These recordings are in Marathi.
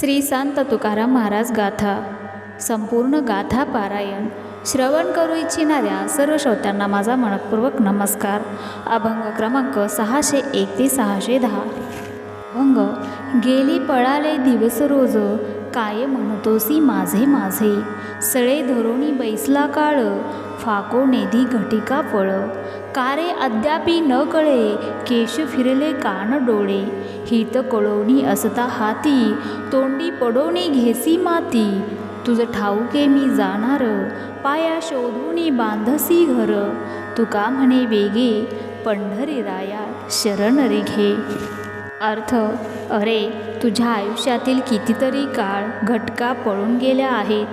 श्री संत तुकाराम महाराज गाथा संपूर्ण गाथा पारायण श्रवण करू इच्छिणाऱ्या सर्व श्रोत्यांना माझा मनपूर्वक नमस्कार. अभंग क्रमांक 601 ते 610. अभंग. गेली पळाले दिवस रोज, काय म्हणतोसी माझे माझे. सळे धरोणी बैसला काळ, फाको नेदी घटिका फळ. कारे अद्यापी न कळे, केश फिरले कान डोळे. हित कळोनी असता हाती, तोंडी पडोनी घेसी माती. तुझ ठाऊके मी जाणार, पाया शोधूनी बांधसी घर. तुका म्हणे वेगे, पंढरी राया शरण रे घे. अर्थ. अरे, तुझ्या आयुष्यातील कितीतरी काळ घटका पळून गेल्या आहेत,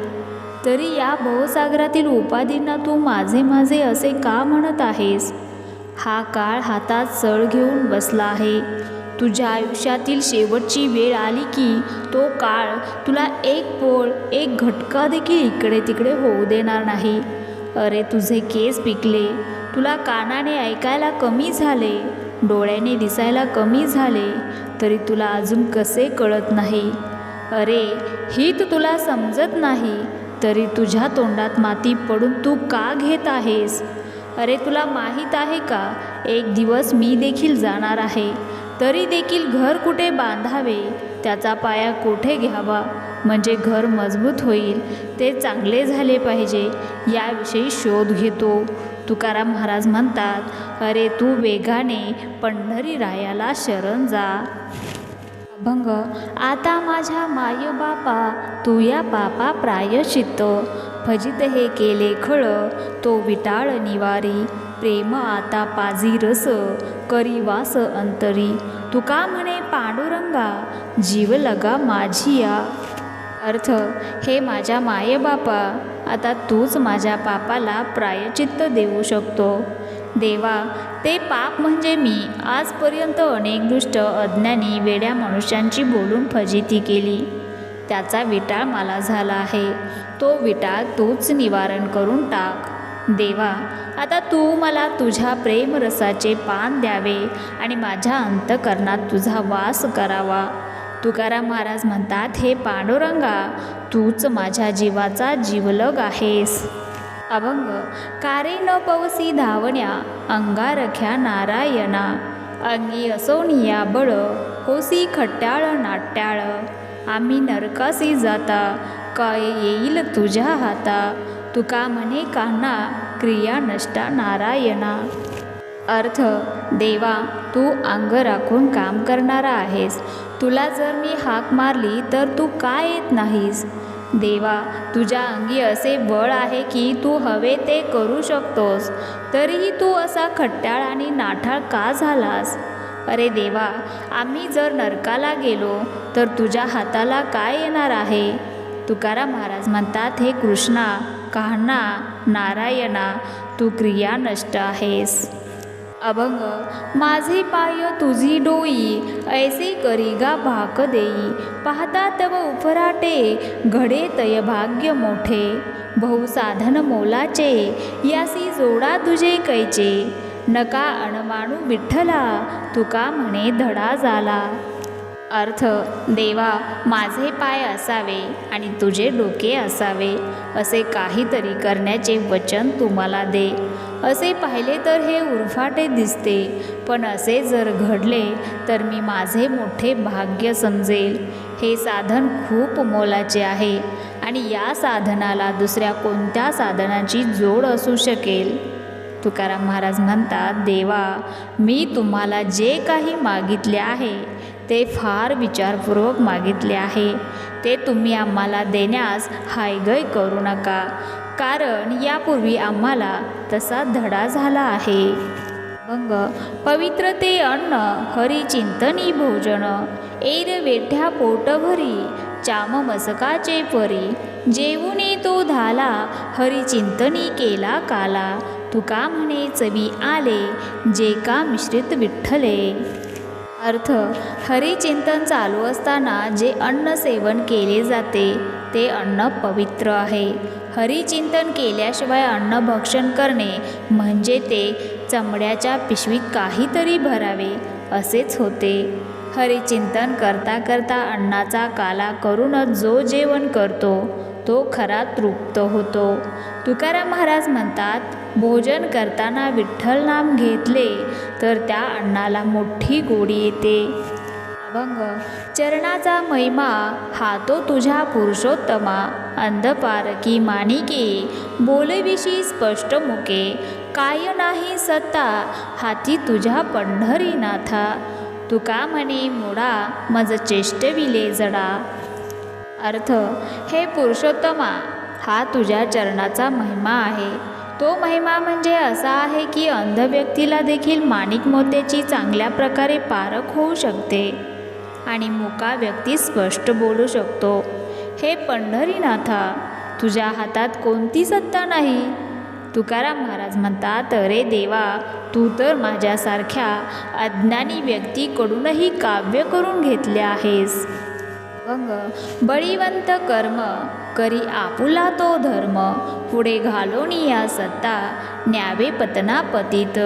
तरी या भवसागरातील उपाधींना तू माझे माझे असे का म्हणत आहेस. हा काळ हातात सळ घेऊन बसला आहे. तुझ्या आयुष्यातील शेवटची वेळ आली की तो काळ तुला एक पोळ एक घटका देखील इकडे तिकडे होऊ देणार नाही. अरे, तुझे केस पिकले, तुला कानाने ऐकायला कमी झाले, डोळ्याने दिसायला कमी झाले, तरी तुला अजून कसे कळत नाही. अरे, हित तुला समजत नाही, तरी तुझ्या तोंडात माती पडून तू का घेत आहेस. अरे, तुला माहीत आहे का, एक दिवस मी देखील जाणार आहे, तरी देखील घर कुठे बांधावे, त्याचा पाया कोठे घ्यावा, म्हणजे घर मजबूत होईल, ते चांगले झाले पाहिजे, याविषयी शोध घेतो. तुकाराम महाराज म्हणतात, अरे तू वेगाने पंढरी रायाला शरण जा. अभंग. आता माझ्या माय बापा, तू या पापा प्रायश्चित्त. भजित हे केले खळ, तो विटाळ निवारी. प्रेम आता पाजी रस, करी वास अंतरी. तुका म्हणे पांडुरंगा, जीव लगा माझिया. अर्थ. हे माझ्या मायबापा, आता तूच माझ्या पापाला प्रायचित्त देऊ शकतो. देवा, ते पाप म्हणजे मी आजपर्यंत अनेक दुष्ट अज्ञानी वेड्या मनुष्यांची बोलून फजिती केली, त्याचा विटाळ मला झाला आहे. तो विटाळ तूच निवारण करून टाक. देवा, आता तू मला तुझ्या प्रेमरसाचे पान द्यावे आणि माझ्या अंतकरणात तुझा वास करावा. तुकाराम महाराज म्हणतात, हे पांडुरंगा, तूच माझ्या जीवाचा जीवलग आहेस. अभंग. कारे न पवसी धावण्या, अंगारख्या नारायणा. अंगी असोनिया बळ, होसी खट्याळ नाट्याळ. आम्ही नरकासी जाता, काय येईल तुझ्या हाता. तुका म्हणे कान्हा, क्रिया नष्टा नारायणा. अर्थ. देवा, तू अंग राखून काम करणारा आहेस. तुला जर मी हाक मारली तर तू का येत नाहीस. देवा, तुझ्या अंगी असे बळ आहे की तू हवे ते करू शकतोस, तरीही तू असा खट्याळ आणि नाठाळ का झालास. अरे देवा, आम्ही जर नरकाला गेलो तर तुझ्या हाताला काय येणार आहे. तुकाराम महाराज म्हणतात, हे कृष्णा, कान्हा, नारायणा, तू क्रिया नष्ट आहेस. अभंग. माझे पाय तुझी डोई, ऐसे करी गा भाक देई. पाहता तव उफराटे, घडे तय भाग्य मोठे. बहुसाधन मोलाचे, यासी जोडा तुझे कैचे. नका अणमानू विठ्ठला, तुका म्हणे धडा झाला. अर्थ. देवा, माझे पाय असावे आणि तुझे डोके असावे, असे काहीतरी करण्याचे वचन तुम्हाला दे. असे पाहिले तर हे उरफाटे दिसते, पण असे जर घडले तर मी माझे मोठे भाग्य समजेल. हे साधन खूप मोलाचे आहे आणि या साधनाला दुसऱ्या कोणत्या साधनाची जोड असू शकेल. तुकाराम महाराज म्हणतात, देवा, मी तुम्हाला जे काही मागितले आहे ते फार विचारपूर्वक मागितले आहे. ते तुम्ही आम्हाला देण्यास हायगय करू नका, कारण यापूर्वी आम्हाला तसा धडा झाला आहे. अभंग. पवित्र ते अन्न, हरिचिंतनी भोजन. एर वेठ्या पोटभरी, चाम मसकाचे परी. जेवुनी तो धाला, हरिचिंतनी केला काला. तुका म्हणे चवी आले, जे का मिश्रित विठ्ठले. अर्थ. हरिचिंतन चालू असताना जे अन्न सेवन केले जाते ते अन्न पवित्र आहे. हरिचिंतन केल्याशिवाय अन्न भक्षण करणे म्हणजे ते चमड्याच्या पिशवीत काहीतरी भरावे असेच होते. हरिचिंतन करता करता अन्नाचा काला करूनच जो जेवण करतो तो खरा तृप्त होतो. तुकाराम महाराज म्हणतात, भोजन करताना विठ्ठल नाम घेतले तर त्या अन्नाला मोठी गोडी येते. अभंग. चरणाचा महिमा हा तो तुझ्या पुरुषोत्तमा, अंधपारकी माणिके बोलविशी स्पष्ट मुके, काय नाही सत्ता हाती तुझ्या पंढरीनाथा, तुका म्हणे मुडा मज चेष्टविले जडा. अर्थ. हे पुरुषोत्तमा, हा तुझ्या चरणाचा महिमा आहे. तो महिमा म्हणजे असा आहे की अंध व्यक्तीला देखील माणिक मोत्याची चांगल्या प्रकारे पारख होऊ शकते आणि मुका व्यक्ती स्पष्ट बोलू शकतो. हे पंढरीनाथा, तुझ्या हातात कोणती सत्ता नाही. तुकाराम महाराज म्हणतात, अरे देवा, तू तर माझ्यासारख्या अज्ञानी व्यक्तीकडूनही काव्य करून घेतले आहेस. अभंग. बळीवंत कर्म करी आपुला तो धर्म, पुढे घालोनी या सत्ता न्यावे पतनापतीत,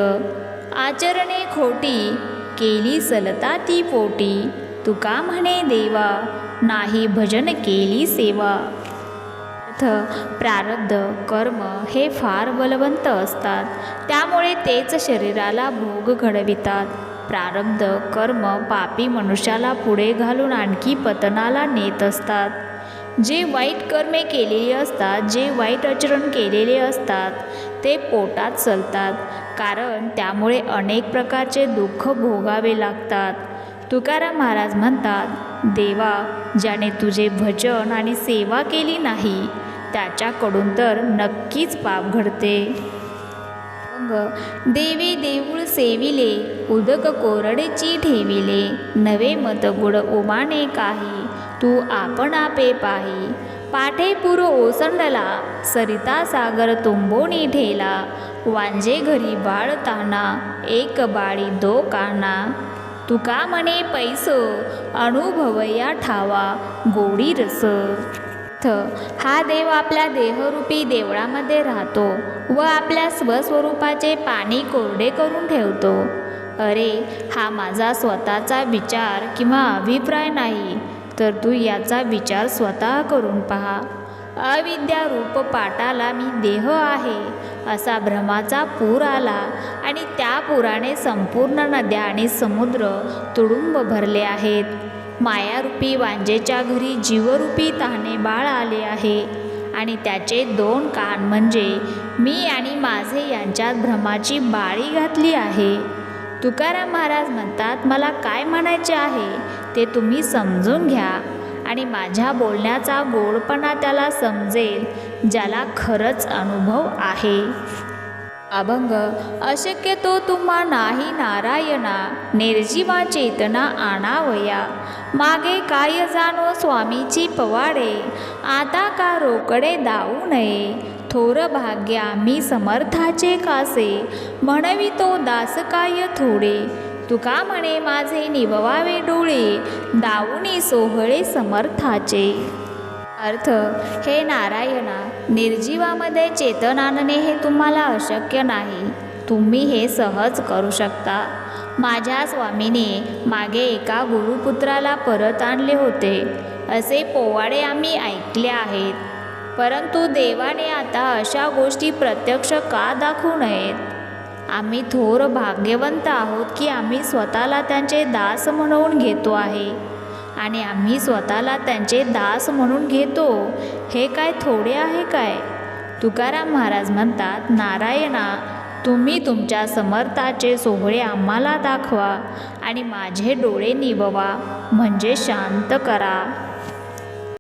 आचरणे खोटी केली सलता ती पोटी, तुका म्हणे देवा नाही भजन केली सेवा. अर्थ. प्रारब्ध कर्म हे फार बलवंत असतात, त्यामुळे तेच शरीराला भोग घडवितात. प्रारब्ध कर्म पापी मनुष्याला पुढे घालून आणखी पतनाला नेत असतात. जे वाईट कर्मे केलेली असतात, जे वाईट आचरण केलेले असतात ते पोटात चलतात, कारण त्यामुळे अनेक प्रकारचे दुःख भोगावे लागतात. तुकाराम महाराज म्हणतात, देवा, ज्याने तुझे भजन आणि सेवा केली नाही त्याच्याकडून तर नक्कीच पाप घडते. देवी देऊळ सेविले उदक कोरडेची ठेविले, नवे मत गुड उमाने काही तू आपण आपे पाही, पाठे पूर ओसंडला सरिता सागर तुंबोनी ठेला, वांजे घरी बाळताना एक बाळी दो काना, तुका म्हणे पैसो अनुभवया ठावा गोडी रस. हा देव आपल्या देहरूपी देवळामध्ये राहतो व आपल्या स्वस्वरूपाचे पाणी कोरडे करून ठेवतो. अरे, हा माझा स्वतःचा विचार किंवा अभिप्राय नाही, तर तू याचा विचार स्वतः करून पहा. अविद्यारूप पाटाला मी देह आहे असा भ्रमाचा पूर आला आणि त्या पुराने संपूर्ण नद्या आणि समुद्र तुडुंब भरले आहेत. मायारूपी वांजेच्या घरी जीवरूपी तहाने बाळ आले आहे आणि त्याचे 2 कान म्हणजे मी आणि माझे यांच्यात भ्रमाची बाळी घातली आहे. तुकाराम महाराज म्हणतात, मला काय म्हणायचे आहे ते तुम्ही समजून घ्या आणि माझ्या बोलण्याचा गोडपणा त्याला समजेल ज्याला खरंच अनुभव आहे. अभंग. अशक्यतो तुम्हा नाही नारायणा, निर्जीवा चेतना आणावया, मागे काय जाणो स्वामीची पवाडे, आता का रोकडे दाऊ नये, थोर भाग्य आम्ही समर्थाचे कासे, म्हणवितो दास काय थोडे, तुका म्हणे माझे निववावे डोळे, दाऊनी सोहळे समर्थाचे. अर्थ. हे नारायणा, निर्जीवामध्ये चेतन आणणे हे तुम्हाला अशक्य नाही, तुम्ही हे सहज करू शकता. माझ्या स्वामीने मागे एका गुरुपुत्राला परत आणले होते असे पोवाडे आम्ही ऐकले आहेत, परंतु देवाने आता अशा गोष्टी प्रत्यक्ष का दाखवू नयेत. आम्ही थोर भाग्यवंत आहोत की आम्ही स्वतःला त्यांचे दास म्हणवून घेतो आहे आणि आम्ही स्वतःला त्यांचे दास म्हणून घेतो हे काय थोडे आहे काय. तुकाराम महाराज म्हणतात, नारायणा, तुम्ही तुमच्या समर्थाचे सोहळे आम्हाला दाखवा आणि माझे डोळे निववा म्हणजे शांत करा.